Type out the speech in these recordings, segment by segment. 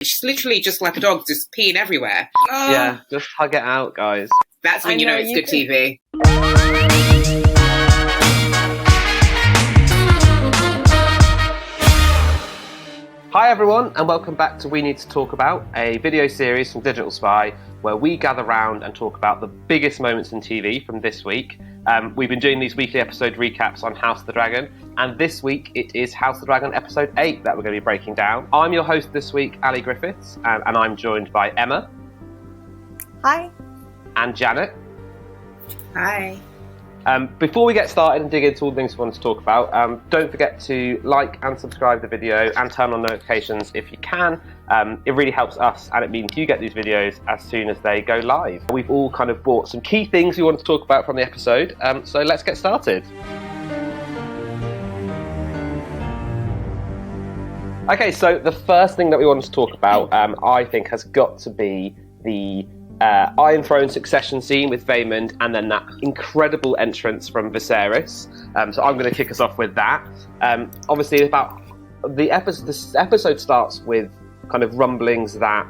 She's literally just like a dog, just peeing everywhere. Oh, Yeah, just hug it out, guys. that's when you know it's good TV. Hi everyone, and welcome back to We Need to Talk About, a video series from Digital Spy, where we gather round and talk about the biggest moments in TV from this week. We've been doing these weekly episode recaps on House of the Dragon, and this week it is House of the Dragon episode 8 that we're going to be breaking down. I'm your host this week, Ali Griffiths, and I'm joined by Emma. Hi. And Janet. Hi. Before we get started and dig into all the things we want to talk about, don't forget to like and subscribe the video and turn on notifications if you can. It really helps us, and it means you get these videos as soon as they go live. We've all kind of brought some key things we want to talk about from the episode, so let's get started. Okay, so the first thing that we want to talk about, I think, has got to be the Iron Throne succession scene with Vaemond, and then that incredible entrance from Viserys. So I'm going to kick us off with that. Obviously, about this episode starts with kind of rumblings that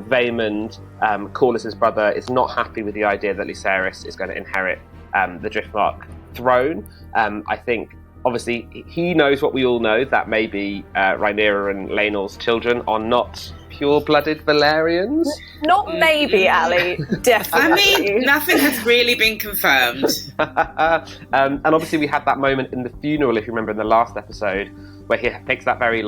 Vaemond, Corlys's brother, is not happy with the idea that Viserys is going to inherit the Driftmark throne. I think, obviously, he knows what we all know, that maybe Rhaenyra and Laenor's children are not pure-blooded Valyrians. Not maybe, Ali. Definitely. I mean, nothing has really been confirmed. And obviously we had that moment in the funeral, if you remember in the last episode, where he makes that very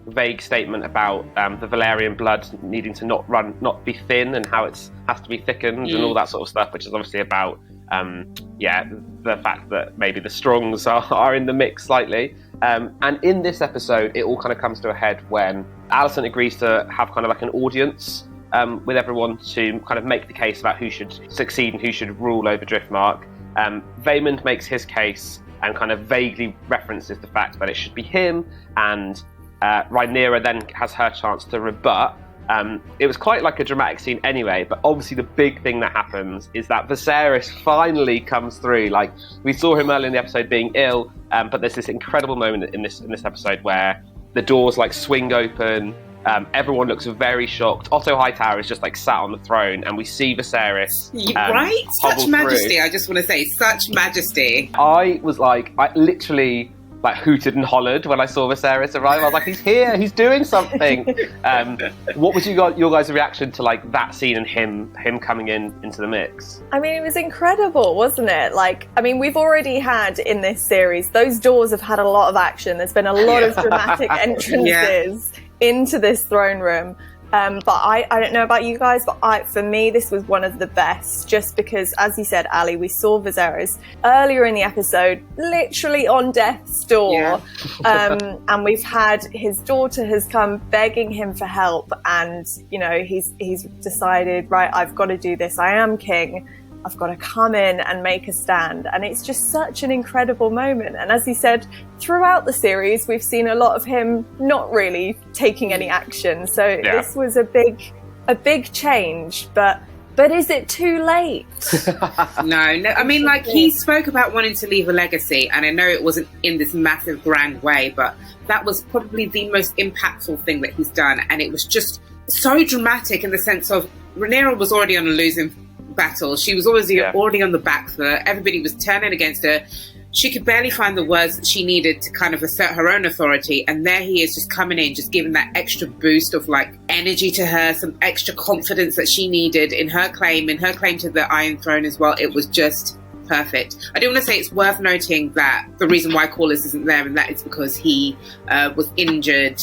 vague statement about the Valyrian blood needing to not be thin, and how it has to be thickened and all that sort of stuff, which is obviously about the fact that maybe the Strongs are in the mix slightly. And in this episode, it all kind of comes to a head when Alicent agrees to have kind of like an audience with everyone to kind of make the case about who should succeed and who should rule over Driftmark. Vaemond makes his case and kind of vaguely references the fact that it should be him, and Rhaenyra then has her chance to rebut. It was quite like a dramatic scene anyway, but obviously the big thing that happens is that Viserys finally comes through. Like, we saw him earlier in the episode being ill, but there's this incredible moment in this episode where the doors swing open. Everyone looks very shocked. Otto Hightower is just sat on the throne, and we see Viserys. Right? Such majesty, through. I just want to say, such majesty. I was I literally hooted and hollered when I saw Viserys arrive. I was like, he's here, he's doing something. What was your guys' reaction to that scene and him coming into the mix? I mean, it was incredible, wasn't it? We've already had in this series, those doors have had a lot of action. There's been a lot of dramatic entrances into this throne room. But I don't know about you guys, but for me, this was one of the best, just because, as you said, Ali, we saw Viserys earlier in the episode, literally on death's door. And we've had his daughter has come begging him for help, and, he's decided, right, I've got to do this. I am king. I've got to come in and make a stand. And it's just such an incredible moment. And as he said, throughout the series, we've seen a lot of him not really taking any action. So this was a big change, but is it too late? No. I mean, he spoke about wanting to leave a legacy, and I know it wasn't in this massive grand way, but that was probably the most impactful thing that he's done. And it was just so dramatic in the sense of Rhaenyra was already on a losing battle. She was already on the back foot. Everybody was turning against her. She could barely find the words that she needed to kind of assert her own authority, and there he is, just coming in, just giving that extra boost of energy to her, some extra confidence that she needed in her claim to the Iron Throne as well. It was just perfect. I do want to say it's worth noting that the reason why Corlys isn't there, and that is because he was injured.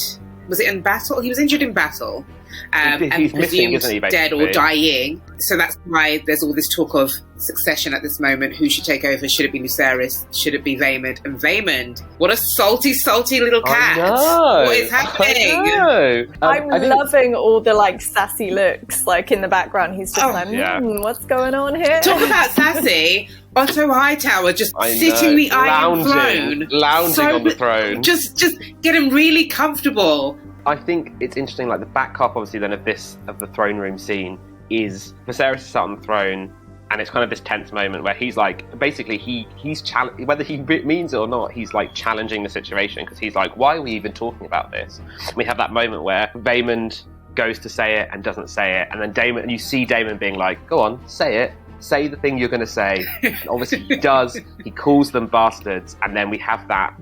Was it in battle? He was injured in battle. He's and missing, presumed isn't he, dead or dying. So that's why there's all this talk of succession at this moment. Who should take over? Should it be Viserys? Should it be Vaemond? And Vaemond, what a salty little cat. I know. What is happening? I know. I'm loving all the sassy looks in the background. He's just what's going on here? Talk about sassy. Otto Hightower just sitting the Iron Throne. Lounging on the throne. Just getting really comfortable. I think it's interesting, the back half, obviously, then of the throne room scene is Viserys is sat on the throne, and it's kind of this tense moment where he's basically he's whether he means it or not, he's challenging the situation, because he's why are we even talking about this? And we have that moment where Vaemond goes to say it and doesn't say it, and then Daemon, and you see Daemon being like, "Go on, say it. Say the thing you're going to say." And obviously he does. He calls them bastards, and then we have that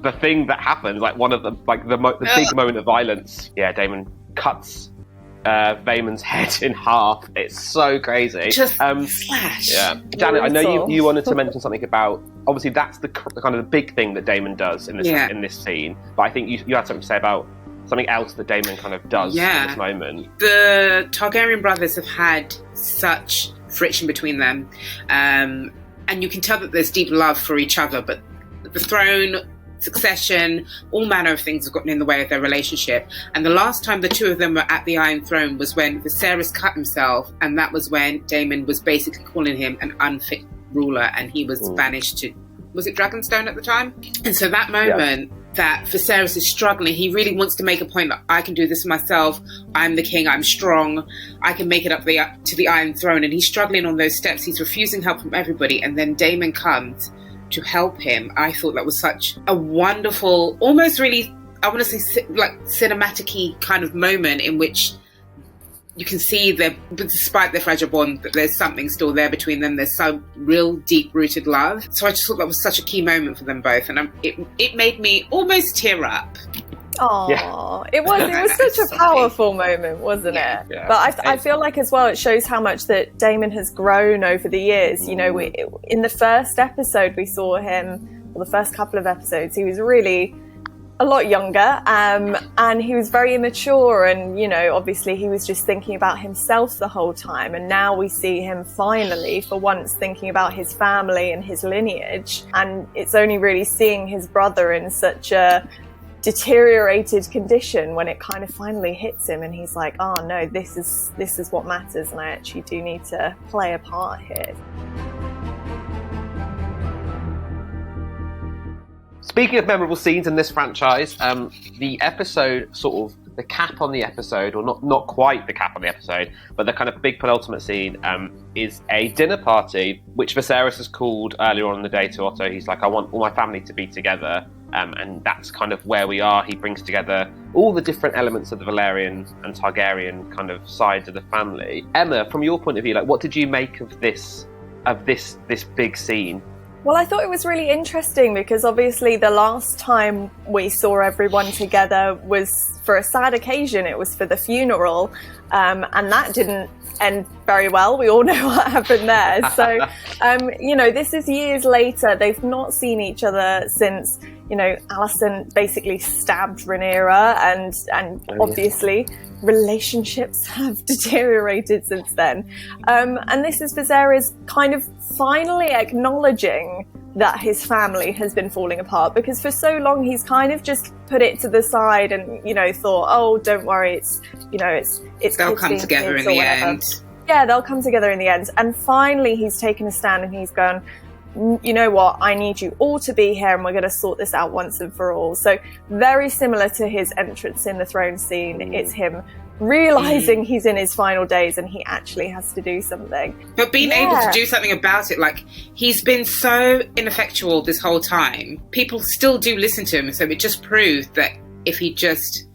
the thing that happens, like one of the the big moment of violence. Yeah, Daemon cuts Vaemon's head in half. It's so crazy. Just slash. Yeah, Janet, I know you wanted to mention something about. Obviously, that's the kind of the big thing that Daemon does in this scene. But I think you had something to say about something else that Daemon kind of does in this moment. The Targaryen brothers have had such friction between them, and you can tell that there's deep love for each other, but the throne, succession, all manner of things have gotten in the way of their relationship. And the last time the two of them were at the Iron Throne was when Viserys cut himself, and that was when Daemon was basically calling him an unfit ruler, and he was banished to, was it Dragonstone at the time? And so that moment that Viserys is struggling, he really wants to make a point that I can do this myself, I'm the king, I'm strong, I can make it up to the Iron Throne, and he's struggling on those steps, he's refusing help from everybody, and then Daemon comes to help him. I thought that was such a wonderful, almost really, I want to say like cinematic-y kind of moment in which you can see that despite their fragile bond, that there's something still there between them. There's some real deep-rooted love. So I just thought that was such a key moment for them both, and it made me almost tear up. Oh, it was such a powerful moment, wasn't it? Yeah. But I feel like as well, it shows how much that Daemon has grown over the years. You know, in the first episode we saw him, or the first couple of episodes, he was really a lot younger, and he was very immature, and you know, obviously he was just thinking about himself the whole time, and now we see him finally for once thinking about his family and his lineage, and it's only really seeing his brother in such a deteriorated condition when it kind of finally hits him, and he's like, oh no, this is what matters, and I actually do need to play a part here. Speaking of memorable scenes in this franchise, the episode, sort of the cap on the episode, or not quite the cap on the episode, but the kind of big penultimate scene is a dinner party, which Viserys has called earlier on in the day to Otto. He's like, I want all my family to be together, and that's kind of where we are. He brings together all the different elements of the Valyrian and Targaryen kind of sides of the family. Emma, from your point of view, like, what did you make of this big scene? Well, I thought it was really interesting because obviously the last time we saw everyone together was for a sad occasion. It was for the funeral, and that didn't end very well. We all know what happened there. So, you know, this is years later. They've not seen each other since, you know, Alicent basically stabbed Rhaenyra, and obviously relationships have deteriorated since then. And this is Viserys kind of finally acknowledging that his family has been falling apart, because for so long he's kind of just put it to the side and, you know, thought, oh, don't worry, it's, you know, it's they'll come together in the end. Yeah, they'll come together in the end. And finally he's taken a stand and he's gone, you know what, I need you all to be here and we're going to sort this out once and for all. So very similar to his entrance in the throne scene, it's him realizing he's in his final days and he actually has to do something. But being able to do something about it, like, he's been so ineffectual this whole time. People still do listen to him, so it just proved that if he just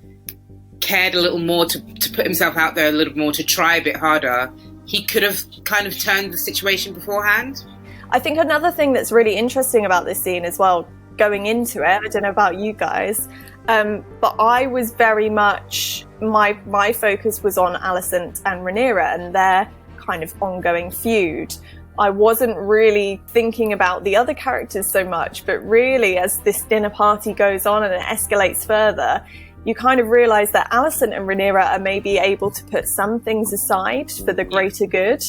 cared a little more to put himself out there a little more, to try a bit harder, he could have kind of turned the situation beforehand. I think another thing that's really interesting about this scene as well, going into it, I don't know about you guys, but I was very much, my focus was on Alicent and Rhaenyra and their kind of ongoing feud. I wasn't really thinking about the other characters so much, but really as this dinner party goes on and it escalates further, you kind of realise that Alicent and Rhaenyra are maybe able to put some things aside for the greater good,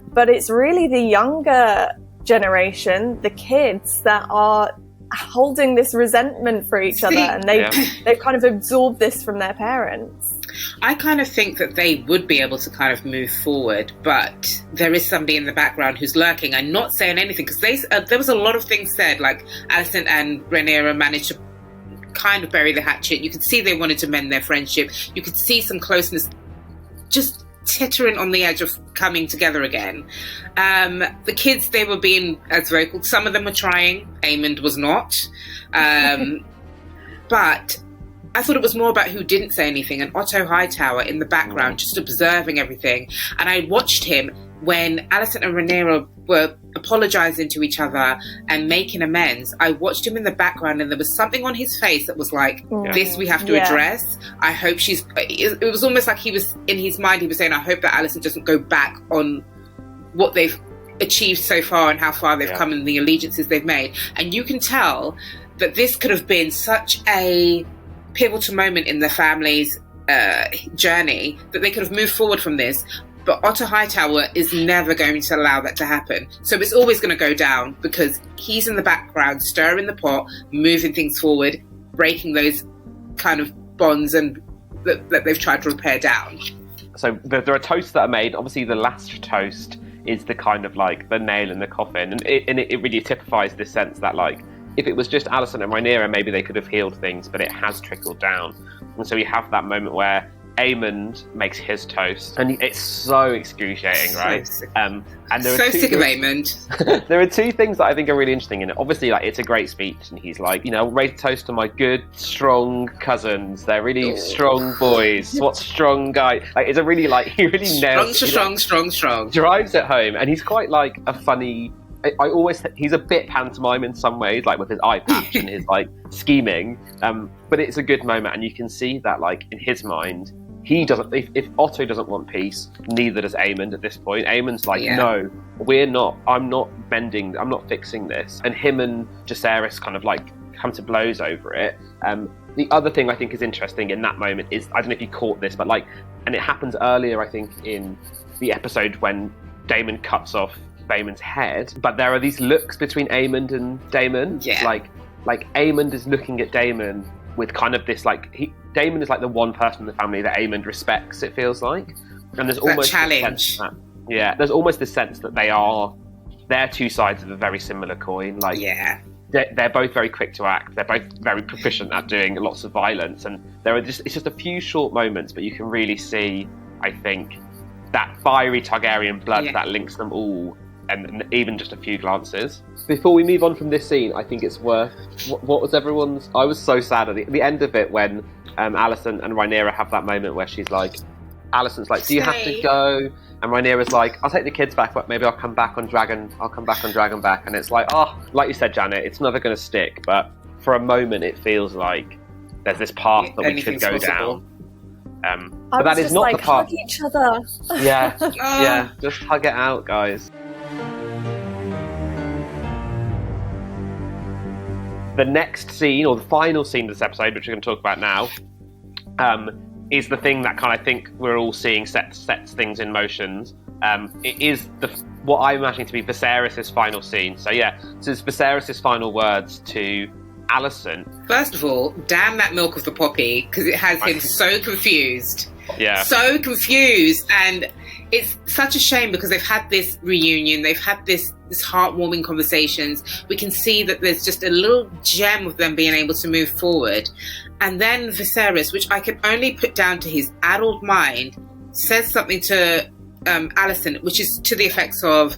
but it's really the younger generation, the kids, that are holding this resentment for each other, and they've kind of absorbed this from their parents. I kind of think that they would be able to kind of move forward, but there is somebody in the background who's lurking and not saying anything, because there was a lot of things said, like Alicent and Rhaenyra managed to kind of bury the hatchet. You could see they wanted to mend their friendship. You could see some closeness just tittering on the edge of coming together again. The kids, they were being as vocal. Some of them were trying. Aemond was not. But I thought it was more about who didn't say anything, and Otto Hightower in the background just observing everything. And I watched him when Alicent and Rhaenyra were apologising to each other and making amends. I watched him in the background, and there was something on his face that was like, this we have to address. I hope she's... It was almost like he was, in his mind, he was saying, I hope that Alicent doesn't go back on what they've achieved so far and how far they've come and the allegiances they've made. And you can tell that this could have been such a pivotal moment in the family's journey, that they could have moved forward from this. But Otto Hightower is never going to allow that to happen. So it's always going to go down because he's in the background, stirring the pot, moving things forward, breaking those kind of bonds and that they've tried to repair down. So there are toasts that are made. Obviously, the last toast is the kind of like the nail in the coffin. And it really typifies this sense that, like, if it was just Alicent and Rhaenyra, maybe they could have healed things, but it has trickled down. And so we have that moment where Aemond makes his toast, and it's so excruciating, right? And there are sick of Aemond. There are two things that I think are really interesting in it. Obviously, like, it's a great speech, and he's like, raise a toast to my good, strong cousins. They're really strong boys. What strong guy? Like, it's a really, like, he really nails strong. Drives it home, and he's quite like a funny. He's a bit pantomime in some ways, like with his eye patch and his like scheming. But it's a good moment, and you can see that, like, in his mind, he doesn't. If Otto doesn't want peace, neither does Aemond at this point. Aemond's like, no, we're not. I'm not bending. I'm not fixing this. And him and Jacaerys kind of like come to blows over it. The other thing I think is interesting in that moment is, I don't know if you caught this, but like, and it happens earlier, I think, in the episode when Daemon cuts off Daemon's head, but there are these looks between Aemond and Daemon. Like Aemond is looking at Daemon with kind of this, like, Daemon is like the one person in the family that Aemond respects, it feels like. And there's almost challenge. There's almost this sense that they're two sides of a very similar coin. Like, they're both very quick to act. They're both very proficient at doing lots of violence, and it's just a few short moments, but you can really see, I think, that fiery Targaryen blood that links them all. And even just a few glances. Before we move on from this scene, I think it's worth... What was everyone's... I was so sad at the end of it when Alicent and Rhaenyra have that moment where she's like... Alicent's like, do you have to go? And Rhaenyra's like, I'll take the kids back, but maybe I'll come back on Dragonback. And it's like, like you said, Janet, it's never going to stick. But for a moment, it feels like there's this path that we could go down. But that is not the path. Hug each other. Yeah, just hug it out, guys. The next scene, or the final scene of this episode, which we're going to talk about now, is the thing that kind of, I think we're all seeing sets things in motions. It is what I'm imagining to be Viserys' final scene. So it's Viserys' final words to Alicent. First of all, damn that milk of the poppy, because it has him so confused. So confused, and it's such a shame because they've had this reunion, they've had this heartwarming conversations. We can see that there's just a little gem of them being able to move forward. And then Viserys, which I can only put down to his addled mind, says something to Alicent, which is to the effects of,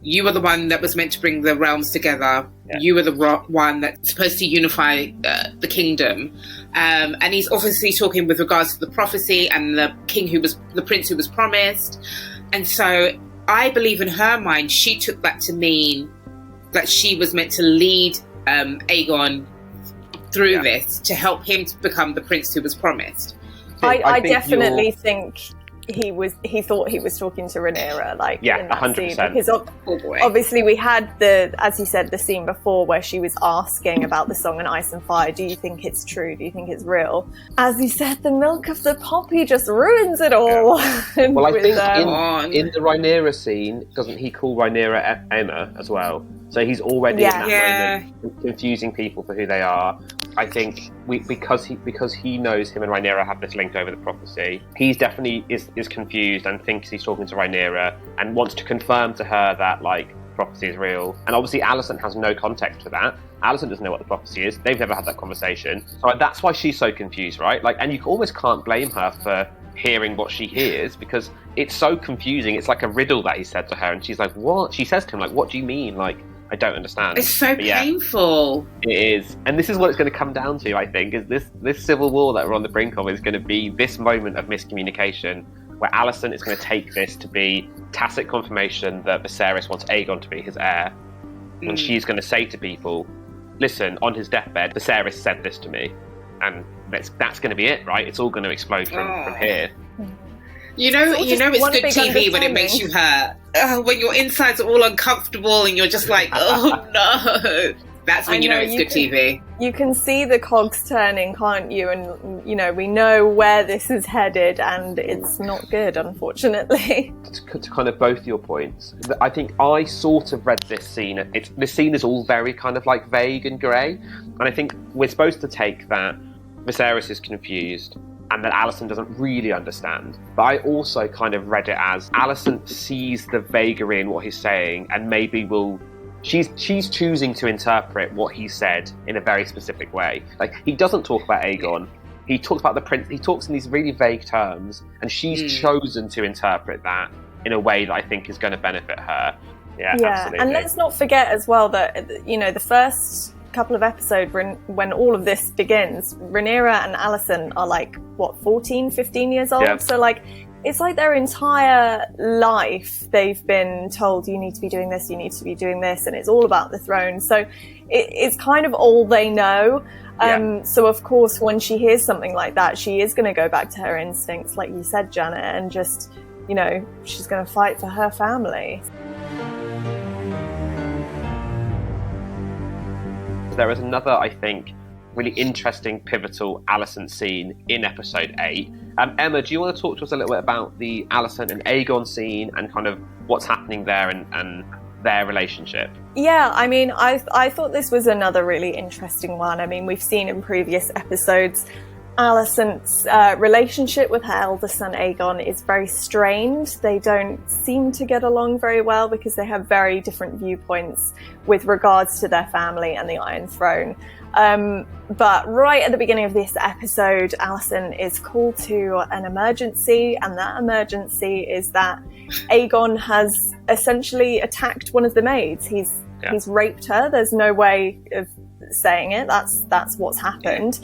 you were the one that was meant to bring the realms together. You were the one that's supposed to unify the kingdom. And he's obviously talking with regards to the prophecy and the prince who was promised. And so I believe in her mind, she took that to mean that she was meant to lead Aegon through this to help him to become the prince who was promised. I definitely think he thought he was talking to Rhaenyra, like, in that 100%. scene, because obviously we had as you said, the scene before where she was asking about the song and Ice and Fire. Do you think it's true? Do you think it's real? As you said, the milk of the poppy just ruins it all. Well, I think in the Rhaenyra scene, doesn't he call Rhaenyra Aemma as well? So he's already in that moment confusing people for who they are. I think because he knows him and Rhaenyra have this link over the prophecy, he's definitely is confused and thinks he's talking to Rhaenyra and wants to confirm to her that, like, prophecy is real. And obviously Alicent has no context for that. Alicent doesn't know what the prophecy is. They've never had that conversation. So that's why she's so confused, right? Like, and you almost can't blame her for hearing what she hears because it's so confusing. It's like a riddle that he said to her, and she's like, what? She says to him, like, what do you mean? Like, I don't understand. It's so painful. It is. And this is what it's going to come down to, I think, is this civil war that we're on the brink of is going to be this moment of miscommunication where Alicent is going to take this to be tacit confirmation that Viserys wants Aegon to be his heir. And she's going to say to people, listen, on his deathbed, Viserys said this to me. And that's going to be it, right? It's all going to explode from here. You know it's good TV when it makes you hurt. When your insides are all uncomfortable and you're just like, oh no. That's when you know it's good TV. You can see the cogs turning, can't you? And, we know where this is headed and it's not good, unfortunately. To kind of both your points, I think I sort of read this scene. This scene is all very kind of like vague and grey. And I think we're supposed to take that Viserys is confused and that Alicent doesn't really understand. But I also kind of read it as Alicent sees the vagary in what he's saying and maybe will... She's choosing to interpret what he said in a very specific way. Like, he doesn't talk about Aegon. He talks about the prince. He talks in these really vague terms, and she's chosen to interpret that in a way that I think is going to benefit her. Yeah, absolutely. And let's not forget as well that, the first couple of episodes when all of this begins, Rhaenyra and Alicent are like, 14, 15 years old? Yeah. So, it's like their entire life they've been told, you need to be doing this, you need to be doing this, and it's all about the throne. So it's kind of all they know. So of course, when she hears something like that, she is going to go back to her instincts, like you said, Janet, and just, she's going to fight for her family. There is another, I think, really interesting, pivotal Alicent scene in episode 8. Emma, do you want to talk to us a little bit about the Alicent and Aegon scene and kind of what's happening there and their relationship? Yeah, I mean, I thought this was another really interesting one. I mean, we've seen in previous episodes Alicent's relationship with her elder son Aegon is very strained. They don't seem to get along very well because they have very different viewpoints with regards to their family and the Iron Throne. But right at the beginning of this episode, Alicent is called to an emergency, and that emergency is that Aegon has essentially attacked one of the maids. He's raped her. There's no way of saying it. That's what's happened.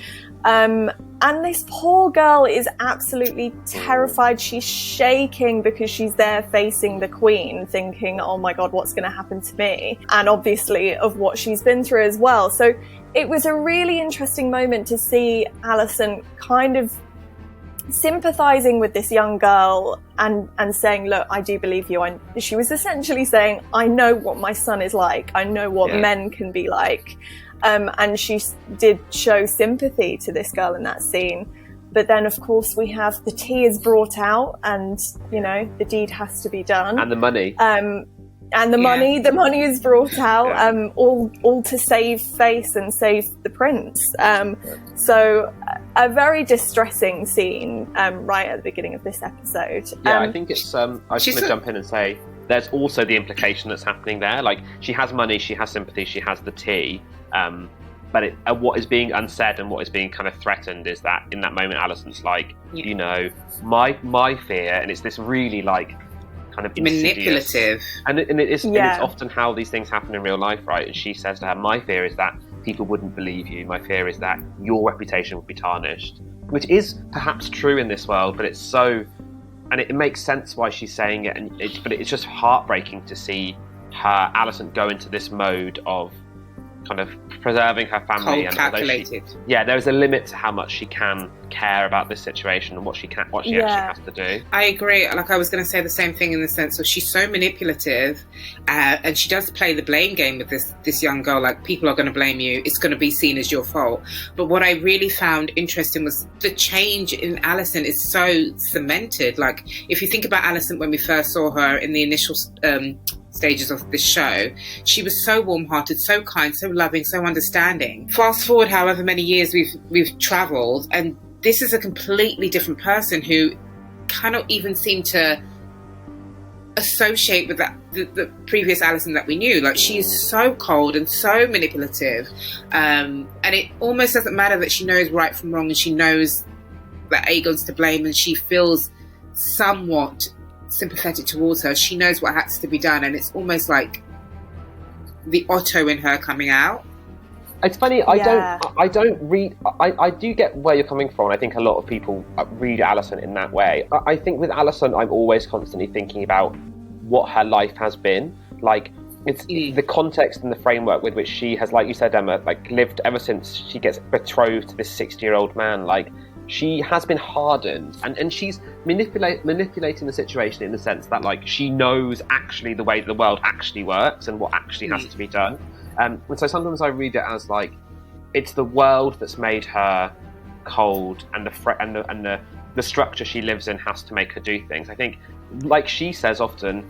And this poor girl is absolutely terrified. She's shaking because she's there facing the Queen, thinking, oh my God, what's going to happen to me? And obviously of what she's been through as well. So it was a really interesting moment to see Alicent kind of sympathizing with this young girl and saying, look, I do believe you. She was essentially saying, I know what my son is like. I know what men can be like. And she did show sympathy to this girl in that scene. But then, of course, we have the tea is brought out and, the deed has to be done. And the money. And the money is brought out, all to save Face and save the prince. So a very distressing scene right at the beginning of this episode. I think it's, I was going to jump in and say, there's also the implication that's happening there. Like, she has money, she has sympathy, she has the tea. But what is being unsaid and what is being kind of threatened is that in that moment, Alicent's like, my fear, and it's this really like kind of manipulative, and it's often how these things happen in real life, right? And she says to her, my fear is that people wouldn't believe you. My fear is that your reputation would be tarnished, which is perhaps true in this world, but it's so, and it makes sense why she's saying it, but it's just heartbreaking to see her, Alicent, go into this mode of kind of preserving her family. Cold, calculated. There's a limit to how much she can care about this situation and what she actually has to do. I agree. Like, I was going to say the same thing in the sense of she's so manipulative, and she does play the blame game with this young girl. Like, people are going to blame you. It's going to be seen as your fault. But what I really found interesting was the change in Alicent is so cemented. Like, if you think about Alicent when we first saw her in the initial stages of this show, she was so warm-hearted, so kind, so loving, so understanding. Fast forward however many years we've travelled, and this is a completely different person who cannot even seem to associate with the previous Alicent that we knew. Like, she is so cold and so manipulative, and it almost doesn't matter that she knows right from wrong and she knows that Aegon's to blame, and she feels somewhat sympathetic towards her. She knows what has to be done, and it's almost like the Otto in her coming out. It's funny. I don't read. I do get where you're coming from. I think a lot of people read Alicent in that way. I think with Alicent, I'm always constantly thinking about what her life has been. Like, it's the context and the framework with which she has, like you said, Emma, like lived ever since she gets betrothed to this 60-year-old man. Like, she has been hardened, and she's manipulating the situation in the sense that, like, she knows actually the way the world actually works and what actually has to be done. And so sometimes I read it as, like, it's the world that's made her cold, and the structure she lives in has to make her do things. I think, like she says often,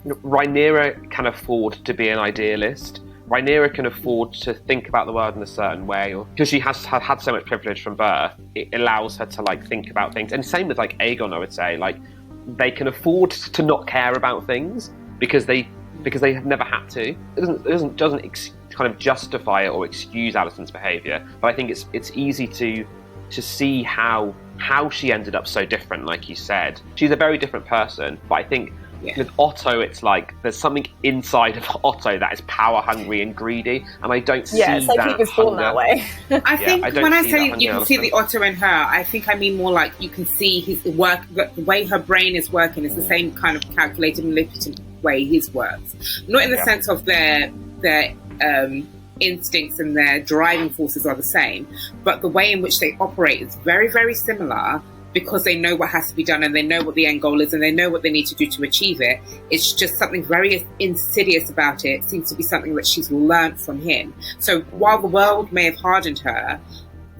Rhaenyra can afford to be an idealist. Rhaenyra can afford to think about the world in a certain way, or because she has had so much privilege from birth, it allows her to, like, think about things. And same with, like, Aegon, I would say, like, they can afford to not care about things because they have never had to. It doesn't kind of justify it or excuse Alicent's behaviour, but I think it's easy to see how she ended up so different. Like you said, she's a very different person, but I think with Otto, it's like there's something inside of Otto that is power hungry and greedy, and I don't see that. Yeah, it's like he was born that way. I think when I say you can see the Otto in her, I think I mean more like you can see his work, the way her brain is working is the same kind of calculated, manipulative way his works. Not in the sense of their instincts and their driving forces are the same, but the way in which they operate is very, very similar, because they know what has to be done and they know what the end goal is and they know what they need to do to achieve it. It's just something very insidious about it. It seems to be something that she's learnt from him. So while the world may have hardened her,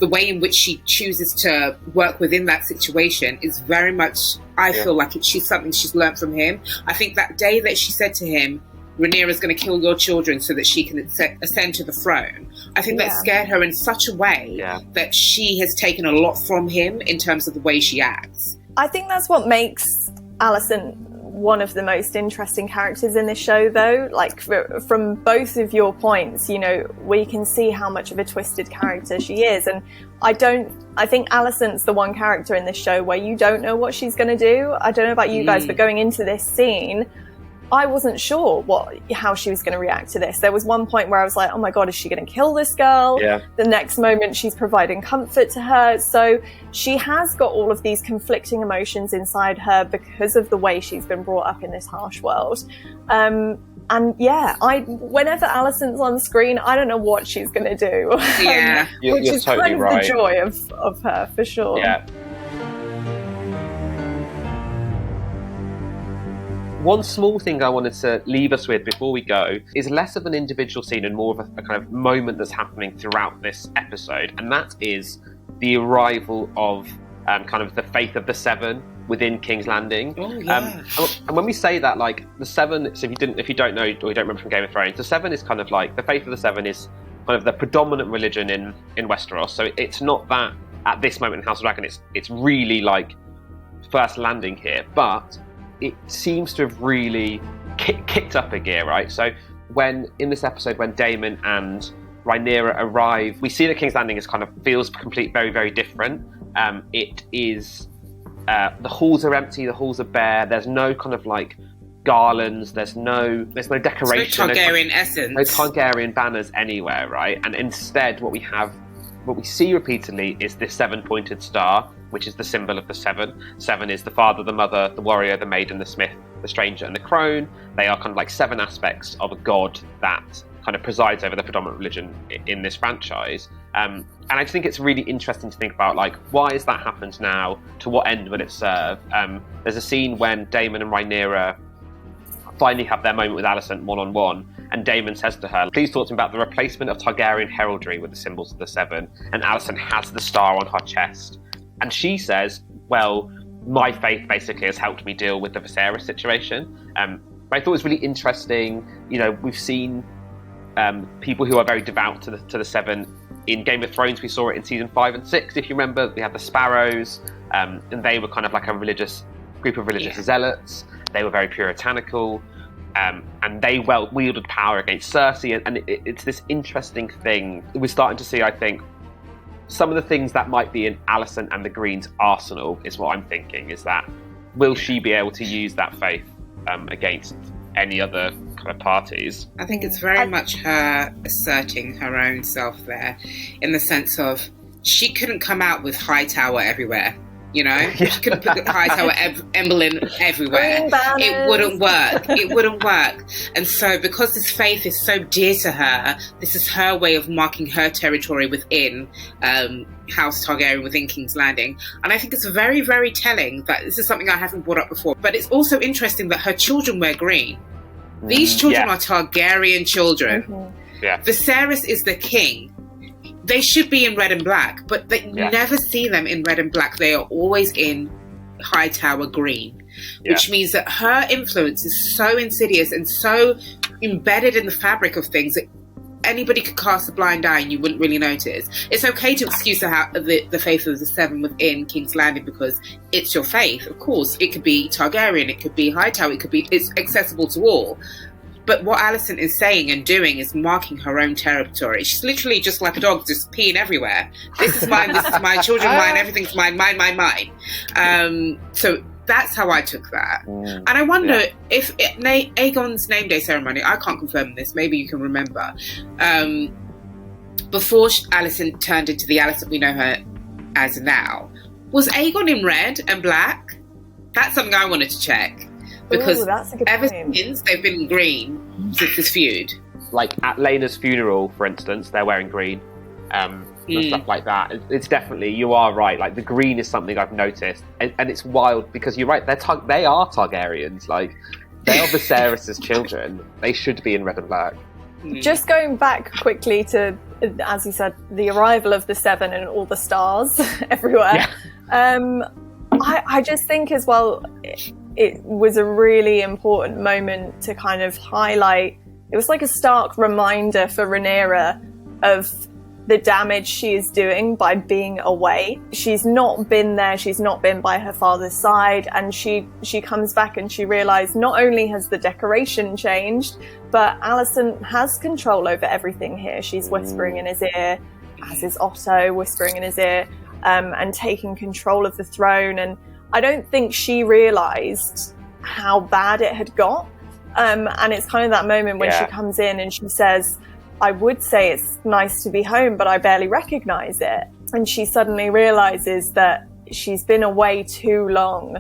the way in which she chooses to work within that situation is very much, I feel like she's something she's learnt from him. I think that day that she said to him, Rhaenyra's going to kill your children so that she can ascend to the throne, I think that scared her in such a way that she has taken a lot from him in terms of the way she acts. I think that's what makes Alicent one of the most interesting characters in this show, though. Like, from both of your points, you know, we can see how much of a twisted character she is. And I think Alicent's the one character in this show where you don't know what she's going to do. I don't know about you guys, but going into this scene, I wasn't sure how she was going to react to this. There was one point where I was like, oh my God, is she going to kill this girl? Yeah. The next moment, she's providing comfort to her. So she has got all of these conflicting emotions inside her because of the way she's been brought up in this harsh world. And yeah, whenever Alicent's on screen, I don't know what she's going to do. Yeah. Which you're is totally kind of right. the joy of her, for sure. Yeah. One small thing I wanted to leave us with before we go is less of an individual scene and more of a kind of moment that's happening throughout this episode, and that is the arrival of kind of the Faith of the Seven within King's Landing. Oh, yeah. And when we say that, like, the Seven, so if you don't know or you don't remember from Game of Thrones, the Seven is kind of like, the Faith of the Seven is kind of the predominant religion in Westeros. So it's not that at this moment in House of Dragon it's really like first landing here, but it seems to have really kicked up a gear, right? So when in this episode, when Daemon and Rhaenyra arrive, we see that King's Landing is kind of feels very, very different. It is the halls are empty, the halls are bare. There's no kind of like garlands. There's no decoration. No Targaryen essence. No Targaryen banners anywhere, right? And instead, what we see repeatedly is this seven-pointed star, which is the symbol of the seven. Seven is the father, the mother, the warrior, the maiden, the smith, the stranger, and the crone. They are kind of like seven aspects of a god that kind of presides over the predominant religion in this franchise. And I just think it's really interesting to think about, like, why has that happened now? To what end will it serve? There's a scene when Daemon and Rhaenyra finally have their moment with Alicent one-on-one, and Daemon says to her, please talk to me about the replacement of Targaryen heraldry with the symbols of the seven. And Alicent has the star on her chest. And she says, well, my faith basically has helped me deal with the Viserys situation. But I thought it was really interesting. You know, we've seen people who are very devout to the seven. In Game of Thrones, we saw it in season 5 and 6. If you remember, we had the Sparrows, and they were kind of like a group of religious zealots. They were very puritanical, and they wielded power against Cersei. And it's this interesting thing. We're starting to see, I think, some of the things that might be in Alicent and the Green's arsenal is what I'm thinking, is that will she be able to use that faith against any other kind of parties. I think it's very much her asserting her own self there, in the sense of she couldn't come out with Hightower everywhere. You know, she couldn't put the Hightower emblem everywhere. It wouldn't work. It wouldn't work. And so, because this faith is so dear to her, this is her way of marking her territory within House Targaryen, within King's Landing. And I think it's very, very telling that this is something I haven't brought up before. But it's also interesting that her children wear green. These children are Targaryen children. Viserys is the king. They should be in red and black, but you never see them in red and black. They are always in Hightower green, which means that her influence is so insidious and so embedded in the fabric of things that anybody could cast a blind eye and you wouldn't really notice. It's okay to excuse the faith of the Seven within King's Landing because it's your faith. Of course, it could be Targaryen, it could be Hightower, it's accessible to all. But what Alicent is saying and doing is marking her own territory. She's literally just like a dog, just peeing everywhere. This is mine, this is mine, children mine, everything's mine, mine, mine, mine. So that's how I took that. And I wonder if Aegon's name day ceremony, I can't confirm this, maybe you can remember, before Alicent turned into the Alicent we know her as now, was Aegon in red and black? That's something I wanted to check. Because ever since they've been green since this feud. Like at Laena's funeral, for instance, they're wearing green and stuff like that. It's definitely, you are right. Like the green is something I've noticed, and it's wild because you're right. They are Targaryens. Like they are Viserys' children. They should be in red and black. Just going back quickly to, as you said, the arrival of the Seven and all the stars everywhere. I just think as well. It was a really important moment to kind of highlight. It was like a stark reminder for Rhaenyra of the damage she is doing by being away. She's not been there. She's not been by her father's side. And she comes back and she realized not only has the decoration changed, but Alicent has control over everything here. She's whispering in his ear, as is Otto whispering in his ear, and taking control of the throne. And I don't think she realised how bad it had got. And it's kind of that moment when she comes in and she says, I would say it's nice to be home, but I barely recognise it. And she suddenly realises that she's been away too long.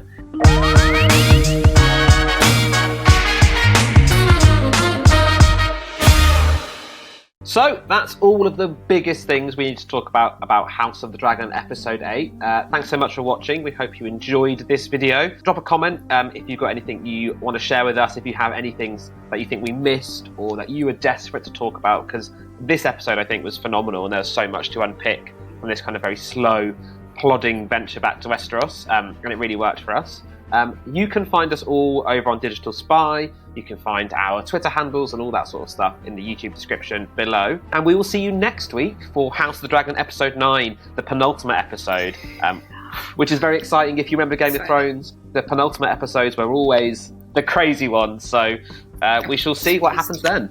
So that's all of the biggest things we need to talk about House of the Dragon episode 8. Thanks so much for watching. We hope you enjoyed this video. Drop a comment if you've got anything you want to share with us, if you have anything that you think we missed or that you were desperate to talk about, because this episode I think was phenomenal and there's so much to unpick from this kind of very slow, plodding venture back to Westeros, and it really worked for us. You can find us all over on Digital Spy. You can find our Twitter handles and all that sort of stuff in the YouTube description below. And we will see you next week for House of the Dragon episode 9, the penultimate episode, which is very exciting. If you remember Game of Thrones, the penultimate episodes were always the crazy ones. So we shall see what happens then.